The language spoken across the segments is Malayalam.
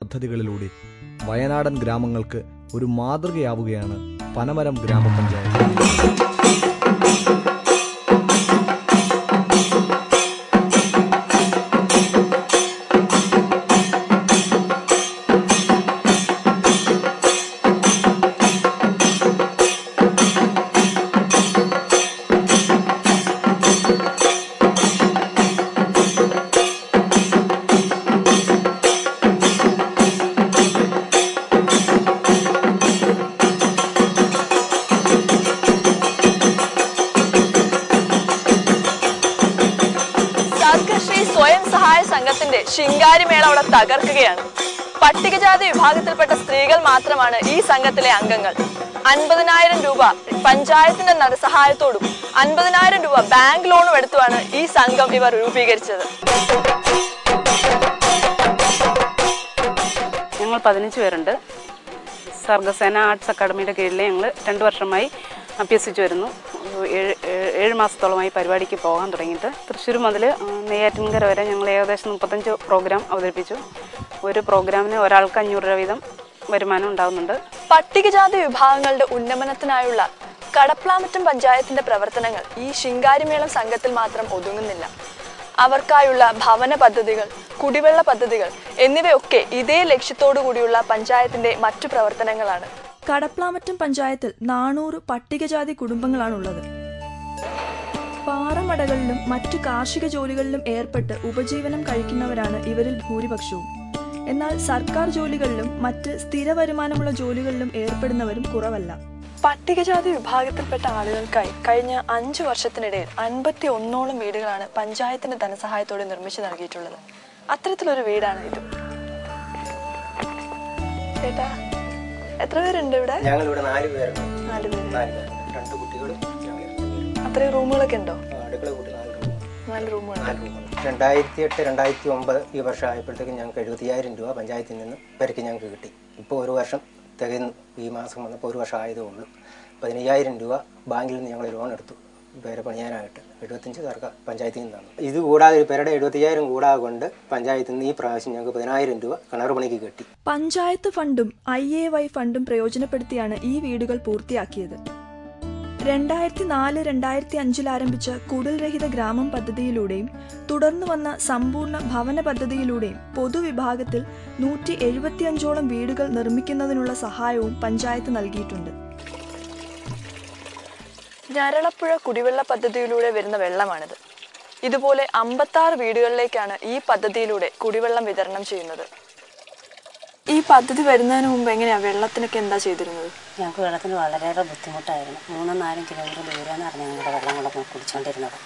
പദ്ധതികളിലൂടെ വയനാടൻ ഗ്രാമങ്ങൾക്ക് ഒരു മാതൃകയാവുകയാണ് പനമരം ഗ്രാമപഞ്ചായത്ത്. സ്വയം സഹായ സംഘത്തിന്റെ ശിങ്കാരിമേള അവിടെ തകർക്കുകയാണ്. പട്ടികജാതി വിഭാഗത്തിൽപ്പെട്ട സ്ത്രീകൾ മാത്രമാണ് ഈ സംഘത്തിലെ അംഗങ്ങൾ. 50,000 രൂപ പഞ്ചായത്തിന്റെ ധനസഹായത്തോടും 50,000 രൂപ ബാങ്ക് ലോണും എടുത്തുമാണ് ഈ സംഘം ഇവർ രൂപീകരിച്ചത്. ഞങ്ങൾ 15 പേരുണ്ട്. സർഗസേന ആർട്സ് അക്കാദമിയുടെ കീഴിൽ ഞങ്ങൾ 2 വർഷമായി അഭ്യസിച്ചു വരുന്നു. 7 മാസത്തോളമായി പരിപാടിക്ക് പോകാൻ തുടങ്ങിയിട്ട്. തൃശ്ശൂർ മുതൽ നെയ്യാറ്റിൻകര വരെ ഞങ്ങൾ ഏകദേശം 35 പ്രോഗ്രാം അവതരിപ്പിച്ചു. ഒരു പ്രോഗ്രാമിന് ഒരാൾക്ക് 500 രൂപ വീതം വരുമാനം ഉണ്ടാകുന്നുണ്ട്. പട്ടികജാതി വിഭാഗങ്ങളുടെ ഉന്നമനത്തിനായുള്ള കടപ്ലാമറ്റം പഞ്ചായത്തിന്റെ പ്രവർത്തനങ്ങൾ ഈ ശിങ്കാരിമേളം സംഘത്തിൽ മാത്രം ഒതുങ്ങുന്നില്ല. അവർക്കായുള്ള ഭവന പദ്ധതികൾ, കുടിവെള്ള പദ്ധതികൾ എന്നിവയൊക്കെ ഇതേ ലക്ഷ്യത്തോടു കൂടിയുള്ള പഞ്ചായത്തിന്റെ മറ്റു പ്രവർത്തനങ്ങളാണ്. കടപ്ലാമറ്റം പഞ്ചായത്തിൽ 400 പട്ടികജാതി കുടുംബങ്ങളാണുള്ളത്. പാറമടകളിലും മറ്റു കാർഷിക ജോലികളിലും ഏർപ്പെട്ട് ഉപജീവനം കഴിക്കുന്നവരാണ് ഇവരിൽ ഭൂരിപക്ഷവും. എന്നാൽ സർക്കാർ ജോലികളിലും മറ്റ് സ്ഥിര വരുമാനമുള്ള ജോലികളിലും ഏർപ്പെടുന്നവരും കുറവല്ല. പട്ടികജാതി വിഭാഗത്തിൽപ്പെട്ട ആളുകൾക്കായി കഴിഞ്ഞ 5 വർഷത്തിനിടയിൽ 51ഓളം വീടുകളാണ് പഞ്ചായത്തിന്റെ ധനസഹായത്തോടെ നിർമ്മിച്ചു നൽകിയിട്ടുള്ളത്. അത്തരത്തിലൊരു വീടാണ് ഇത്. ചേട്ടാ, എത്ര പേരുണ്ട് ഇവിടെ? ഞങ്ങൾ ഇവിടെ 4 പേരുണ്ട്. 4 പേര്. 2 കുട്ടികളും. അത്രയും റൂമുകളൊക്കെ ഉണ്ടോ? അടുക്കള കൂട്ടി 4 റൂമുകൾ. 2008-2009 ഈ വർഷം ആയപ്പോഴത്തേക്കും ഞങ്ങൾക്ക് 70,000 രൂപ പഞ്ചായത്തിൽ നിന്ന് പേർക്ക് ഞങ്ങൾക്ക് കിട്ടി. ഇപ്പോൾ 1 വർഷം തികയുന്നു. ഈ മാസം വന്നപ്പോൾ 1 വർഷം ആയതേ ഉള്ളൂ. 15,000 രൂപ ബാങ്കിൽ നിന്ന് ഞങ്ങൾ ലോൺ എടുത്തു പേരെ പണിയാനായിട്ട്. 75 സർക്കാർ പഞ്ചായത്തിൽ നിന്നാണ്. ഇത് കൂടാതെ ഒരു പേരുടെ 75,000 കൂടാതെ കൊണ്ട് പഞ്ചായത്തിൽ നിന്ന് ഈ പ്രാവശ്യം ഞങ്ങൾക്ക് 10,000 രൂപ കിണർ പണിക്ക് കിട്ടി. പഞ്ചായത്ത് ഫണ്ടും IAY ഫണ്ടും പ്രയോജനപ്പെടുത്തിയാണ് ഈ വീടുകൾ പൂർത്തിയാക്കിയത്. 2004-2005 ആരംഭിച്ച കുടിൽ രഹിത ഗ്രാമം പദ്ധതിയിലൂടെയും തുടർന്നു വന്ന സമ്പൂർണ്ണ ഭവന പദ്ധതിയിലൂടെയും പൊതുവിഭാഗത്തിൽ 175ഓളം വീടുകൾ നിർമ്മിക്കുന്നതിനുള്ള സഹായവും പഞ്ചായത്ത് നൽകിയിട്ടുണ്ട്. ഞരളപ്പുഴ കുടിവെള്ള പദ്ധതിയിലൂടെ വരുന്ന വെള്ളമാണിത്. ഇതുപോലെ 56 വീടുകളിലേക്കാണ് ഈ പദ്ധതിയിലൂടെ കുടിവെള്ളം വിതരണം ചെയ്യുന്നത്. ഈ പദ്ധതി വരുന്നതിന് മുമ്പ് എങ്ങനെയാ വെള്ളത്തിനൊക്കെ എന്താ ചെയ്തിരുന്നത്? ഞങ്ങൾക്ക് വെള്ളത്തിന് വളരെയേറെ ബുദ്ധിമുട്ടായിരുന്നു. 3-4 കിലോമീറ്റർ ദൂരെന്ന് പറഞ്ഞാൽ ഞങ്ങളുടെ വെള്ളം കൂടെ കുടിച്ചുകൊണ്ടിരുന്നത്.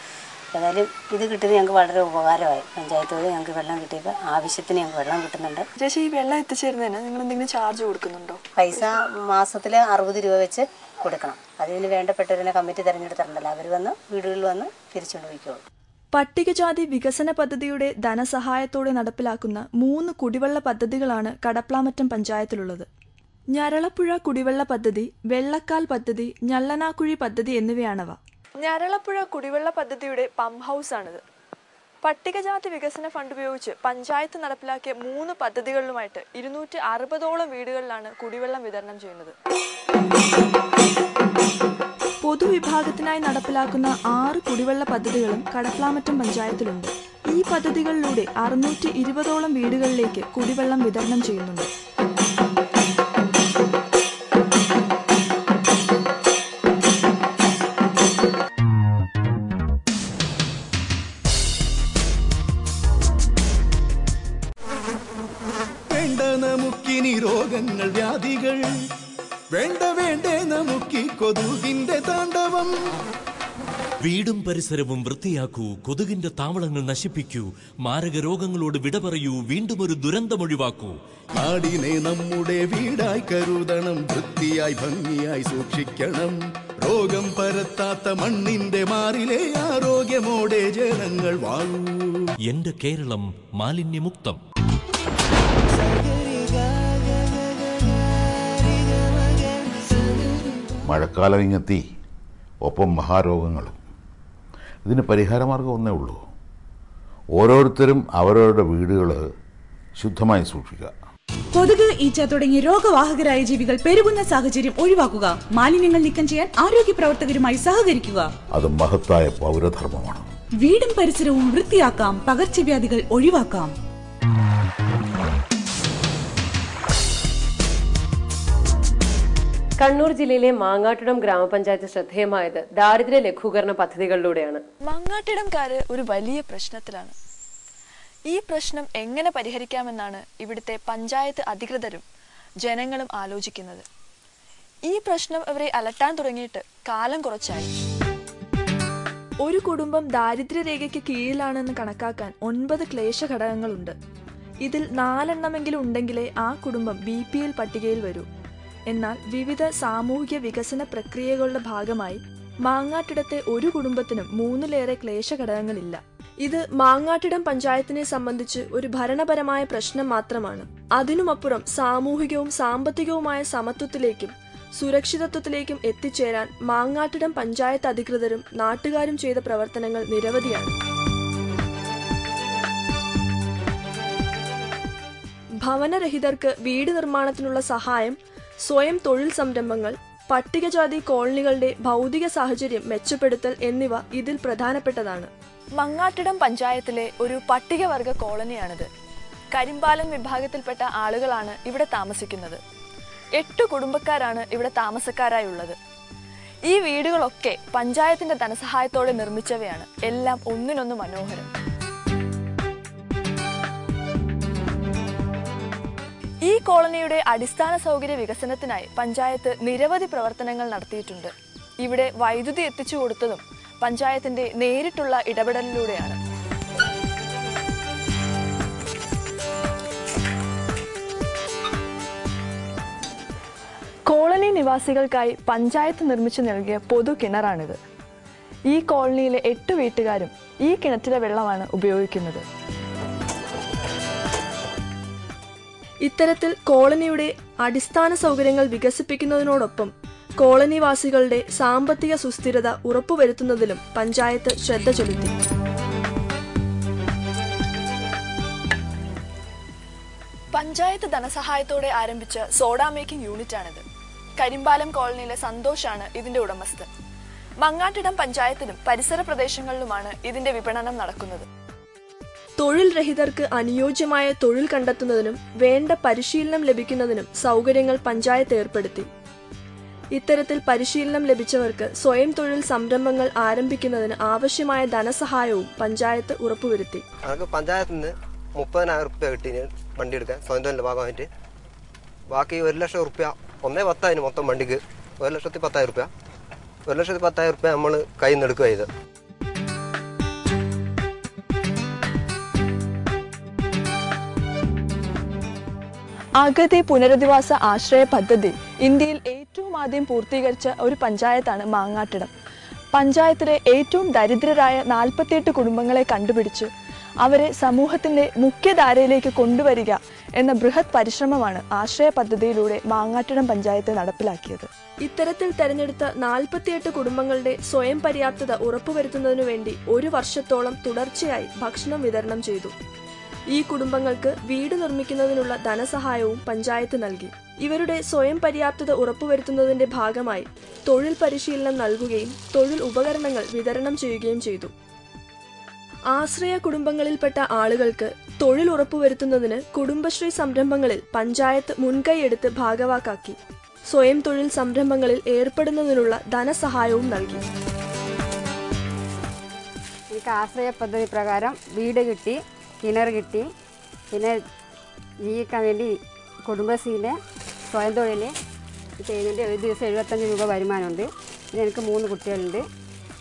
ഏതായാലും ഇത് കിട്ടിയത് ഞങ്ങൾക്ക് വളരെ ഉപകാരമായി. പഞ്ചായത്ത് വഴി ഞങ്ങൾക്ക് വെള്ളം കിട്ടിയപ്പോൾ ആവശ്യത്തിന് ഞങ്ങൾക്ക് വെള്ളം കിട്ടുന്നുണ്ട്. ചേച്ചി, ഈ വെള്ളം എത്തിച്ചേരുന്നതിന് നിങ്ങൾ എന്തെങ്കിലും ചാർജ് കൊടുക്കുന്നുണ്ടോ? പൈസ മാസത്തിൽ 60 രൂപ വെച്ച് കൊടുക്കണം. അതിന് വേണ്ടപ്പെട്ടവരെ കമ്മിറ്റി തിരഞ്ഞെടുത്തിട്ടുണ്ടല്ലോ, അവർ വന്ന് വീടുകളിൽ വന്ന് തിരിച്ചുകൊണ്ട് പോയിക്കോളും. പട്ടികജാതി വികസന പദ്ധതിയുടെ ധനസഹായത്തോടെ നടപ്പിലാക്കുന്ന 3 കുടിവെള്ള പദ്ധതികളാണ് കടപ്ലാമറ്റം പഞ്ചായത്തിലുള്ളത്. ഞരളപ്പുഴ കുടിവെള്ള പദ്ധതി, വെള്ളക്കാൽ പദ്ധതി, ഞള്ളനാക്കുഴി പദ്ധതി എന്നിവയാണവ. ഞരളപ്പുഴ കുടിവെള്ള പദ്ധതിയുടെ പമ്പ് ഹൗസ് ആണിത്. പട്ടികജാതി വികസന ഫണ്ട് ഉപയോഗിച്ച് പഞ്ചായത്ത് നടപ്പിലാക്കിയ 3 പദ്ധതികളിലുമായിട്ട് 260ഓളം വീടുകളിലാണ് കുടിവെള്ളം വിതരണം ചെയ്യുന്നത്. പൊതുവിഭാഗത്തിനായി നടപ്പിലാക്കുന്ന 6 കുടിവെള്ള പദ്ധതികളും കടപ്ലാമറ്റം പഞ്ചായത്തിലുണ്ട്. ഈ പദ്ധതികളിലൂടെ 620ഓളം വീടുകളിലേക്ക് കുടിവെള്ളം വിതരണം ചെയ്യുന്നുണ്ട്. വേണ്ട നമുക്കിനി രോഗങ്ങൾ, വ്യാധികൾ വേണ്ട, വേണ്ടേ നമുക്ക് കൊതുകിന്റെ താണ്ഡവം. വീടും പരിസരവും വൃത്തിയാക്കൂ, കൊതുകിന്റെ താവളങ്ങൾ നശിപ്പിക്കൂ, മാരക രോഗങ്ങളോട് വിട പറയൂ, വീണ്ടും ഒരു ദുരന്തമൊഴിവാക്കൂ. നാടിനെ നമ്മുടെ വീടായി കരുതണം, വൃത്തിയായി ഭംഗിയായി സൂക്ഷിക്കണം. രോഗം പരത്താത്ത മണ്ണിന്റെ മാറിലെ ആരോഗ്യമോടെ ജനങ്ങൾ വാഴൂ. എന്റെ കേരളം മാലിന്യമുക്തം. മഴക്കാലം ഇങ്ങെത്തി, ഒപ്പം മഹാരോഗങ്ങളും. ഇതിന് പരിഹാരമാർഗം ഒന്നേ ഉള്ളൂ. ഓരോരുത്തരും അവരവരുടെ വീടുകൾ ശുദ്ധമായി സൂക്ഷിക്കുക. കൊതുക്, ഈച്ച തുടങ്ങിയ രോഗവാഹകരായ ജീവികൾ പെരുകുന്ന സാഹചര്യം ഒഴിവാക്കുക. മാലിന്യങ്ങൾ നീക്കം ചെയ്യാൻ ആരോഗ്യ പ്രവർത്തകരുമായി സഹകരിക്കുക. അത് മഹത്തായ പൗരധർമ്മമാണ്. വീടും പരിസരവും വൃത്തിയാക്കാം, പകർച്ചവ്യാധികൾ ഒഴിവാക്കാം. കണ്ണൂർ ജില്ലയിലെ മാങ്ങാട്ടിടം ഗ്രാമപഞ്ചായത്ത് ശ്രദ്ധേയമായത് ദാരിദ്ര്യ ലഘൂകരണ പദ്ധതികളിലൂടെയാണ്. മാങ്ങാട്ടിടംകാര് ഒരു വലിയ പ്രശ്നത്തിലാണ്. ഈ പ്രശ്നം എങ്ങനെ പരിഹരിക്കാമെന്നാണ് ഇവിടുത്തെ പഞ്ചായത്ത് അധികൃതരും ജനങ്ങളും ആലോചിക്കുന്നത്. ഈ പ്രശ്നം ഇവരെ അലട്ടാൻ തുടങ്ങിയിട്ട് കാലം കുറച്ചായി. ഒരു കുടുംബം ദാരിദ്ര്യരേഖയ്ക്ക് കീഴിലാണെന്ന് കണക്കാക്കാൻ 9 ക്ലേശ ഘടകങ്ങളുണ്ട്. ഇതിൽ 4 എണ്ണമെങ്കിലും ഉണ്ടെങ്കിലേ ആ കുടുംബം BPL പട്ടികയിൽ വരൂ. എന്നാൽ വിവിധ സാമൂഹിക വികസന പ്രക്രിയകളുടെ ഭാഗമായി മാങ്ങാട്ടിടത്തെ ഒരു കുടുംബത്തിനും 3-ലേറെ ക്ലേശ ഘടകങ്ങളില്ല. ഇത് മാങ്ങാട്ടിടം പഞ്ചായത്തിനെ സംബന്ധിച്ച് ഒരു ഭരണപരമായ പ്രശ്നം മാത്രമാണ്. അതിനുമപ്പുറം സാമൂഹികവും സാമ്പത്തികവുമായ സമത്വത്തിലേക്കും സുരക്ഷിതത്വത്തിലേക്കും എത്തിച്ചേരാൻ മാങ്ങാട്ടിടം പഞ്ചായത്ത് അധികൃതരും നാട്ടുകാരും ചെയ്ത പ്രവർത്തനങ്ങൾ നിരവധിയാണ്. ഭവനരഹിതർക്ക് വീട് നിർമ്മാണത്തിനുള്ള സഹായം, സ്വയം തൊഴിൽ സംരംഭങ്ങൾ, പട്ടികജാതി കോളനികളുടെ ഭൗതിക സാഹചര്യം മെച്ചപ്പെടുത്തൽ എന്നിവ ഇതിൽ പ്രധാനപ്പെട്ടതാണ്. മങ്ങാട്ടിടം പഞ്ചായത്തിലെ ഒരു പട്ടികവർഗ കോളനിയാണിത്. കരിമ്പാലൻ വിഭാഗത്തിൽപ്പെട്ട ആളുകളാണ് ഇവിടെ താമസിക്കുന്നത്. 8 കുടുംബക്കാരാണ് ഇവിടെ താമസക്കാരായുള്ളത്. ഈ വീടുകളൊക്കെ പഞ്ചായത്തിന്റെ ധനസഹായത്തോടെ നിർമ്മിച്ചവയാണ്. എല്ലാം ഒന്നിനൊന്ന് മനോഹരം. ഈ കോളനിയുടെ അടിസ്ഥാന സൗകര്യ വികസനത്തിനായി പഞ്ചായത്ത് നിരവധി പ്രവർത്തനങ്ങൾ നടത്തിയിട്ടുണ്ട്. ഇവിടെ വൈദ്യുതി എത്തിച്ചു കൊടുത്തതും പഞ്ചായത്തിന്റെ നേരിട്ടുള്ള ഇടപെടലിലൂടെയാണ്. കോളനി നിവാസികൾക്കായി പഞ്ചായത്ത് നിർമ്മിച്ചു നൽകിയ പൊതു കിണറാണിത്. ഈ കോളനിയിലെ 8 വീട്ടുകാരും ഈ കിണറ്റിലെ വെള്ളമാണ് ഉപയോഗിക്കുന്നത്. ഇത്തരത്തിൽ കോളനിയുടെ അടിസ്ഥാന സൗകര്യങ്ങൾ വികസിപ്പിക്കുന്നതിനോടൊപ്പം കോളനിവാസികളുടെ സാമ്പത്തിക സുസ്ഥിരത ഉറപ്പുവരുത്തുന്നതിലും പഞ്ചായത്ത് ശ്രദ്ധ ചെലുത്തി. പഞ്ചായത്ത് ധനസഹായത്തോടെ ആരംഭിച്ച സോഡ മേക്കിംഗ് യൂണിറ്റാണിത്. കരിമ്പാലം കോളനിയിലെ സന്തോഷാണ് ഇതിന്റെ ഉടമസ്ഥൻ. മങ്ങാട്ടിടം പഞ്ചായത്തിലും പരിസര പ്രദേശങ്ങളിലുമാണ് ഇതിന്റെ വിപണനം നടക്കുന്നത്. തൊഴിൽ രഹിതർക്ക് അനുയോജ്യമായ തൊഴിൽ കണ്ടെത്തുന്നതിനും വേണ്ട പരിശീലനം ലഭിക്കുന്നതിനും സൗകര്യങ്ങൾ പഞ്ചായത്ത് ഏർപ്പെടുത്തി. ഇത്തരത്തിൽ പരിശീലനം ലഭിച്ചവർക്ക് സ്വയം തൊഴിൽ സംരംഭങ്ങൾ ആരംഭിക്കുന്നതിന് ആവശ്യമായ ധനസഹായവും പഞ്ചായത്ത് ഉറപ്പുവരുത്തി. പഞ്ചായത്തിൽ നിന്ന് 30,000 റുപ്യ കിട്ടി വണ്ടി എടുക്കാൻ സ്വയം തൊഴിലിന്റെ ഭാഗമായിട്ട്. ബാക്കി 1 ലക്ഷം റുപ്യ 1,10,000 മൊത്തം വണ്ടിക്ക് 1,10,000 റുപ്യ 1,10,000 റുപ്യ നമ്മൾ കയ്യിൽ നിന്ന് എടുക്കുക ചെയ്ത്. അഗതി പുനരധിവാസ ആശ്രയ പദ്ധതി ഇന്ത്യയിൽ ഏറ്റവും ആദ്യം പൂർത്തീകരിച്ച ഒരു പഞ്ചായത്താണ് മാങ്ങാട്ടിടം. പഞ്ചായത്തിലെ ഏറ്റവും ദരിദ്രരായ 48 കുടുംബങ്ങളെ കണ്ടുപിടിച്ച് അവരെ സമൂഹത്തിന്റെ മുഖ്യധാരയിലേക്ക് കൊണ്ടുവരിക എന്ന ബൃഹത് പരിശ്രമമാണ് ആശ്രയ പദ്ധതിയിലൂടെ മാങ്ങാട്ടിടം പഞ്ചായത്ത് നടപ്പിലാക്കിയത്. ഇത്തരത്തിൽ തെരഞ്ഞെടുത്ത 48 കുടുംബങ്ങളുടെ സ്വയം പര്യാപ്തത ഉറപ്പുവരുത്തുന്നതിനു വേണ്ടി 1 വർഷത്തോളം തുടർച്ചയായി ഭക്ഷണം വിതരണം ചെയ്തു. ഈ കുടുംബങ്ങൾക്ക് വീട് നിർമ്മിക്കുന്നതിനുള്ള ധനസഹായവും പഞ്ചായത്ത് നൽകി. ഇവരുടെ സ്വയം പര്യാപ്തത ഉറപ്പുവരുത്തുന്നതിന്റെ ഭാഗമായി തൊഴിൽ പരിശീലനം നൽകുകയും തൊഴിൽ ഉപകരണങ്ങൾ വിതരണം ചെയ്യുകയും ചെയ്തു. ആശ്രയ കുടുംബങ്ങളിൽപ്പെട്ട ആളുകൾക്ക് തൊഴിൽ ഉറപ്പുവരുത്തുന്നതിന് കുടുംബശ്രീ സംരംഭങ്ങളിൽ പഞ്ചായത്ത് മുൻകൈയെടുത്ത് ഭാഗവാക്കാക്കി. സ്വയം തൊഴിൽ സംരംഭങ്ങളിൽ ഏർപ്പെടുന്നതിനുള്ള ധനസഹായവും നൽകി. എനിക്ക് ആശ്രയ പദ്ധതി പ്രകാരം വീട് കിട്ടി, കിണർ കിട്ടി. പിന്നെ ജീവിക്കാൻ വേണ്ടി കുടുംബശ്രീയിലെ സ്വയം തൊഴിൽ ചെയ്യുന്നതിൻ്റെ ഒരു ദിവസം 75 രൂപ വരുമാനമുണ്ട്. പിന്നെ എനിക്ക് 3 കുട്ടികളുണ്ട്.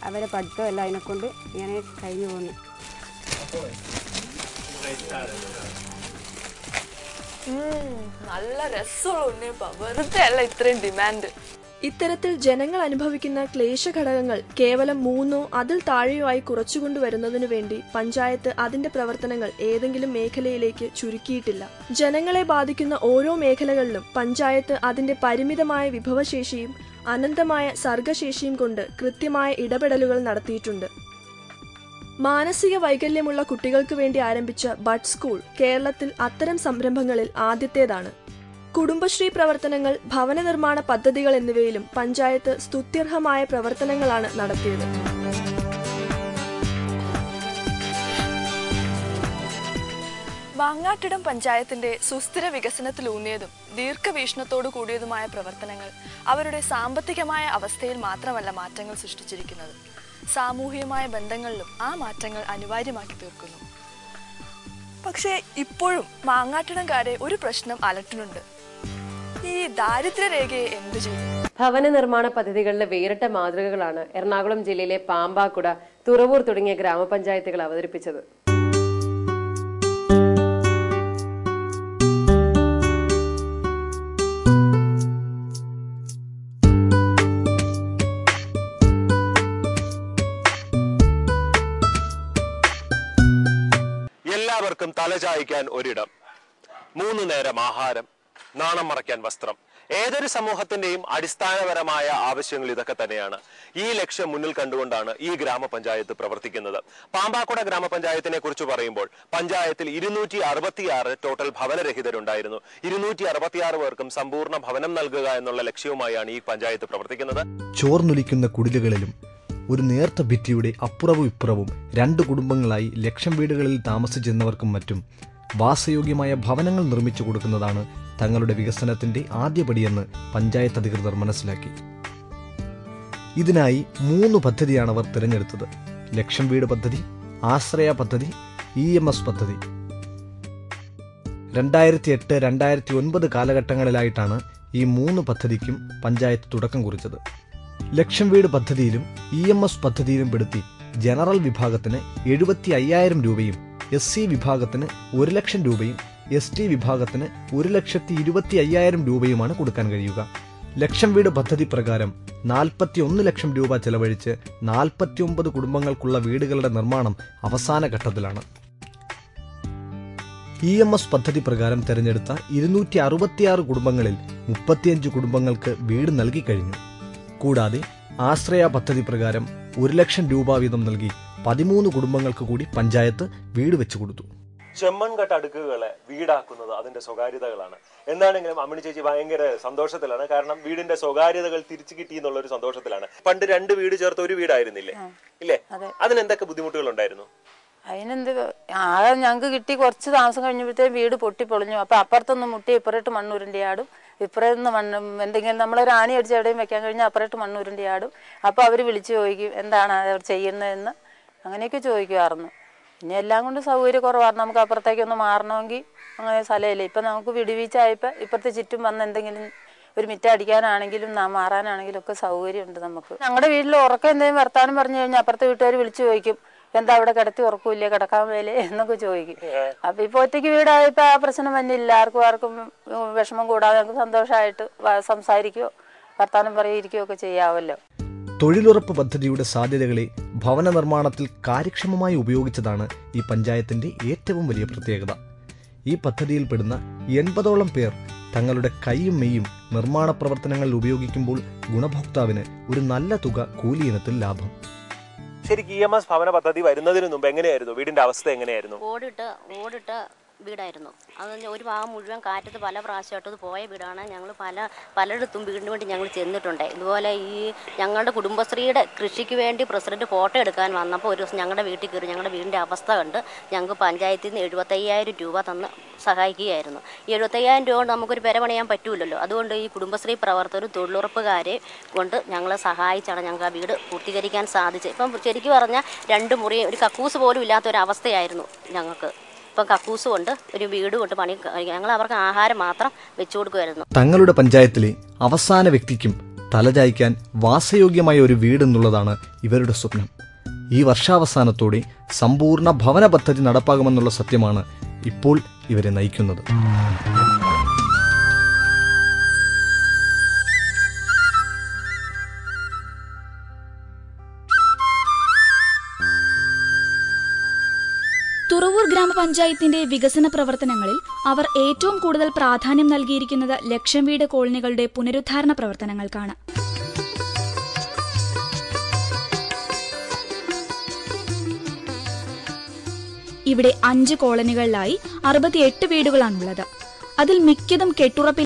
അവരെ പഠിത്തം എല്ലാം അതിനെക്കൊണ്ട് ഇങ്ങനെ കഴിഞ്ഞു പോകുന്നു. നല്ല രസമുള്ള വെറുതെ അല്ല ഇത്രയും ഡിമാൻഡ്. ഇത്തരത്തിൽ ജനങ്ങൾ അനുഭവിക്കുന്ന ക്ലേശഘടകങ്ങൾ കേവലം 3ഓ അതിൽ താഴെയോ ആയി കുറച്ചുകൊണ്ടുവരുന്നതിനു വേണ്ടി പഞ്ചായത്ത് അതിന്റെ പ്രവർത്തനങ്ങൾ ഏതെങ്കിലും മേഖലയിലേക്ക് ചുരുക്കിയിട്ടില്ല. ജനങ്ങളെ ബാധിക്കുന്ന ഓരോ മേഖലകളിലും പഞ്ചായത്ത് അതിന്റെ പരിമിതമായ വിഭവശേഷിയും അനന്തമായ സർഗശേഷിയും കൊണ്ട് കൃത്യമായ ഇടപെടലുകൾ നടത്തിയിട്ടുണ്ട്. മാനസിക വൈകല്യമുള്ള കുട്ടികൾക്ക് വേണ്ടി ആരംഭിച്ച ബഡ് സ്കൂൾ കേരളത്തിൽ അത്തരം സംരംഭങ്ങളിൽ ആദ്യത്തേതാണ്. കുടുംബശ്രീ പ്രവർത്തനങ്ങൾ, ഭവന നിർമ്മാണ പദ്ധതികൾ എന്നിവയിലും പഞ്ചായത്ത് സ്തുത്യർഹമായ പ്രവർത്തനങ്ങളാണ് നടത്തിയത്. മാങ്ങാട്ടിടം പഞ്ചായത്തിന്റെ സുസ്ഥിര വികസനത്തിലൂന്നിയതും ദീർഘവീക്ഷണത്തോടു കൂടിയതുമായ പ്രവർത്തനങ്ങൾ അവരുടെ സാമ്പത്തികമായ അവസ്ഥയിൽ മാത്രമല്ല മാറ്റങ്ങൾ സൃഷ്ടിച്ചിരിക്കുന്നത്, സാമൂഹികമായ ബന്ധങ്ങളിലും ആ മാറ്റങ്ങൾ അനിവാര്യമാക്കി തീർക്കുന്നു. പക്ഷേ ഇപ്പോഴും മാങ്ങാട്ടിടംകാരെ ഒരു പ്രശ്നം അലട്ടുന്നുണ്ട്. ഈ ദാരിദ്ര്യരേഖയെ എന്തു ചെയ്യും? ഭവന നിർമ്മാണ പദ്ധതികളിലെ വേറിട്ട മാതൃകകളാണ് എറണാകുളം ജില്ലയിലെ പാമ്പാക്കുട, തുറവൂർ തുടങ്ങിയ ഗ്രാമപഞ്ചായത്തുകൾ അവതരിപ്പിച്ചത്. എല്ലാവർക്കും തലചായ്ക്കാൻ ഒരിടം, 3 നേരം ആഹാരം, നാണം മറയ്ക്കാൻ വസ്ത്രം. ഏതൊരു സമൂഹത്തിന്റെയും അടിസ്ഥാനപരമായ ആവശ്യങ്ങൾ ഇതൊക്കെ തന്നെയാണ്. ഈ ലക്ഷ്യം മുന്നിൽ കണ്ടുകൊണ്ടാണ് ഈ ഗ്രാമപഞ്ചായത്ത് പ്രവർത്തിക്കുന്നത്. പാമ്പാക്കുട ഗ്രാമപഞ്ചായത്തിനെ കുറിച്ച് പറയുമ്പോൾ പഞ്ചായത്തിൽ 266 ടോട്ടൽ ഭവനരഹിതരുണ്ടായിരുന്നു. 266 പേർക്കും സമ്പൂർണ്ണ ഭവനം നൽകുക എന്നുള്ള ലക്ഷ്യവുമായാണ് ഈ പഞ്ചായത്ത് പ്രവർത്തിക്കുന്നത്. ചോർന്നൊലിക്കുന്ന കുടിലുകളിലും ഒരു നേർത്ത ഭിത്തിയുടെ അപ്പുറവും ഇപ്പുറവും 2 കുടുംബങ്ങളായി ലക്ഷം വീടുകളിൽ താമസിച്ചിരുന്നവർക്കും മറ്റും വാസയോഗ്യമായ ഭവനങ്ങൾ നിർമ്മിച്ചു കൊടുക്കുന്നതാണ് തങ്ങളുടെ വികസനത്തിന്റെ ആദ്യപടിയെന്ന് പഞ്ചായത്ത് അധികൃതർ മനസ്സിലാക്കി. ഇതിനായി 3 പദ്ധതിയാണ് അവർ തിരഞ്ഞെടുത്തത്. ലക്ഷം വീട് പദ്ധതി, ആശ്രയ പദ്ധതി, EMS പദ്ധതി. 2008-2009 കാലഘട്ടങ്ങളിലായിട്ടാണ് ഈ 3 പദ്ധതിക്കും പഞ്ചായത്ത് തുടക്കം കുറിച്ചത്. ലക്ഷം വീട് പദ്ധതിയിലും EMS പദ്ധതിയിലും പെടുത്തി ജനറൽ വിഭാഗത്തിന് 75,000 രൂപയും, SC വിഭാഗത്തിന് 1 ലക്ഷം രൂപയും, ST വിഭാഗത്തിന് 1,25,000 രൂപയുമാണ് കൊടുക്കാൻ കഴിയുക. ലക്ഷം വീട് പദ്ധതി പ്രകാരം 41 ലക്ഷം രൂപ ചെലവഴിച്ച് 49 കുടുംബങ്ങൾക്കുള്ള വീടുകളുടെ നിർമ്മാണം അവസാന ഘട്ടത്തിലാണ്. EMS പദ്ധതി പ്രകാരം തെരഞ്ഞെടുത്ത 266 കുടുംബങ്ങളിൽ 35 കുടുംബങ്ങൾക്ക് വീട് നൽകി കഴിഞ്ഞു. കൂടാതെ ആശ്രയ പദ്ധതി പ്രകാരം 1 ലക്ഷം രൂപ വീതം നൽകി 13 കുടുംബങ്ങൾക്ക് കൂടി പഞ്ചായത്ത് വീട് വെച്ചു കൊടുത്തു. ചെമ്മൺകട്ട അടുക്കുകളെ വീടാക്കുന്നത് അതിന്റെ സ്വകാര്യതകളാണ്. എന്താണെങ്കിലും അമ്മിണി ചേച്ചി ഭയങ്കര സന്തോഷത്തിലാണ്. കാരണം വീടിന്റെ സ്വകാര്യതകൾ തിരിച്ചു കിട്ടി എന്നുള്ള ഒരു സന്തോഷത്തിലാണ്. പണ്ട് 2 വീട് ചേർത്ത് ഒരു വീടായിരുന്നില്ലേ? ഇല്ലേ? അതിനെന്തൊക്കെ ബുദ്ധിമുട്ടുകൾ ഉണ്ടായിരുന്നു? അതിനെന്ത്, ആകെ ഞങ്ങൾക്ക് കിട്ടി കുറച്ച് താമസം കഴിഞ്ഞപ്പോഴത്തേക്കും വീട് പൊട്ടിപ്പൊളിഞ്ഞു. അപ്പൊ അപ്പുറത്തൊന്ന് മുട്ടി ഇപ്പുറത്ത് മണ്ണൂരിന്റെ ആടും, ഇപ്പുറത്തുനിന്ന് എന്തെങ്കിലും നമ്മളൊരു ആണി അടിച്ച് എവിടെയും വെക്കാൻ കഴിഞ്ഞാൽ അപ്പുറത്ത് മണ്ണൂരിന്റെ ആടും. അപ്പൊ അവര് വിളിച്ചു ചോദിക്കും എന്താണ് അവർ ചെയ്യുന്നതെന്ന്, അങ്ങനെയൊക്കെ ചോദിക്കുമായിരുന്നു. പിന്നെ എല്ലാം കൊണ്ട് സൗകര്യക്കുറവായിരുന്നു. നമുക്ക് അപ്പുറത്തേക്കൊന്ന് മാറണമെങ്കിൽ അങ്ങനെ സ്ഥലമില്ല. ഇപ്പം നമുക്ക് വിടുവീച്ചായപ്പോൾ ഇപ്പുറത്തെ ചുറ്റും വന്ന് എന്തെങ്കിലും ഒരു മിറ്റ അടിക്കാനാണെങ്കിലും മാറാനാണെങ്കിലും ഒക്കെ സൗകര്യമുണ്ട് നമുക്ക്. ഞങ്ങളുടെ വീട്ടിൽ ഉറക്കം എന്തെങ്കിലും വർത്താനം പറഞ്ഞു കഴിഞ്ഞാൽ അപ്പുറത്തെ വീട്ടുകാർ വിളിച്ചു ചോദിക്കും എന്താ അവിടെ കിടത്തി ഉറക്കൂല്ലേ, കിടക്കാൻ മേലെ എന്നൊക്കെ ചോദിക്കും. അപ്പൊ ഇപ്പൊ ഒറ്റയ്ക്ക് വീടായപ്പോ ആ പ്രശ്നം വന്നില്ല. ആർക്കും വിഷമം കൂടാതെ നമുക്ക് സന്തോഷമായിട്ട് സംസാരിക്കുകയോ വർത്താനം പറയുകയോ ഒക്കെ ചെയ്യാമല്ലോ. തൊഴിലുറപ്പ് പദ്ധതിയുടെ സാധ്യതകളെ ഭവന നിർമ്മാണത്തിൽ കാര്യക്ഷമമായി ഉപയോഗിച്ചതാണ് ഈ പഞ്ചായത്തിന്റെ ഏറ്റവും വലിയ പ്രത്യേകത. ഈ പദ്ധതിയിൽപ്പെടുന്ന 80ഓളം പേർ തങ്ങളുടെ കൈയും മെയ്യും നിർമ്മാണ പ്രവർത്തനങ്ങളിൽ ഉപയോഗിക്കുമ്പോൾ ഗുണഭോക്താവിന് ഒരു നല്ല തുക കൂലി ഇനത്തിൽ ലാഭം. ശരിക്കും EMS ഭവന പദ്ധതി വരുന്നതിന് മുമ്പ് എങ്ങനെയായിരുന്നു വീടിന്റെ അവസ്ഥ? എങ്ങനെയായിരുന്നു? ഓടിട്ട വീടായിരുന്നു. അത് ഒരു ഭാഗം മുഴുവൻ കാറ്റത്ത് പല പ്രാവശ്യമായിട്ട് അത് പോയ വീടാണ്. ഞങ്ങൾ പലയിടത്തും വീടിന് വേണ്ടി ഞങ്ങൾ ചെന്നിട്ടുണ്ട്. ഇതുപോലെ ഈ ഞങ്ങളുടെ കുടുംബശ്രീയുടെ കൃഷിക്ക് വേണ്ടി പ്രസിഡന്റ് ഫോട്ടോ എടുക്കാൻ വന്നപ്പോൾ ഒരു ദിവസം ഞങ്ങളുടെ വീട്ടിൽ കയറി ഞങ്ങളുടെ വീടിൻ്റെ അവസ്ഥ കണ്ട് ഞങ്ങൾക്ക് പഞ്ചായത്തിൽ നിന്ന് 75,000 രൂപ തന്ന് സഹായിക്കുകയായിരുന്നു. ഈ 75,000 രൂപ കൊണ്ട് നമുക്കൊരു പെര പണിയാൻ പറ്റൂലല്ലോ. അതുകൊണ്ട് ഈ കുടുംബശ്രീ പ്രവർത്തകരും തൊഴിലുറപ്പുകാരെ കൊണ്ട് ഞങ്ങളെ സഹായിച്ചാണ് ഞങ്ങൾക്ക് ആ വീട് പൂർത്തീകരിക്കാൻ സാധിച്ചത്. ഇപ്പം ശരിക്കും പറഞ്ഞാൽ 2 മുറി ഒരു കക്കൂസ് പോലും ഇല്ലാത്തൊരവസ്ഥയായിരുന്നു ഞങ്ങൾക്ക്. ഇപ്പം കക്കൂസ് കൊണ്ട് ഒരു വീട് കൊണ്ട് പണി ഞങ്ങൾ അവർക്ക് ആഹാരം മാത്രം വെച്ചു കൊടുക്കുമായിരുന്നു. തങ്ങളുടെ പഞ്ചായത്തിലെ അവസാന വ്യക്തിക്കും തലചായ്ക്കാൻ വാസയോഗ്യമായ ഒരു വീട് എന്നുള്ളതാണ് ഇവരുടെ സ്വപ്നം. ഈ വർഷാവസാനത്തോടെ സമ്പൂർണ്ണ ഭവന പദ്ധതി നടപ്പാകുമെന്നുള്ള സത്യമാണ് ഇപ്പോൾ ഇവരെ നയിക്കുന്നത്. തുറവൂർ ഗ്രാമപഞ്ചായത്തിന്റെ വികസന പ്രവർത്തനങ്ങളിൽ അവർ ഏറ്റവും കൂടുതൽ പ്രാധാന്യം നൽകിയിരിക്കുന്നത് ലക്ഷം വീട് കോളനികളുടെ പുനരുദ്ധാരണ പ്രവർത്തനങ്ങൾക്കാണ്. ഇവിടെ 5 കോളനികളിലായി 68 വീടുകളാണുള്ളത്. അതിൽ മിക്കതും കെട്ടുറപ്പിൽ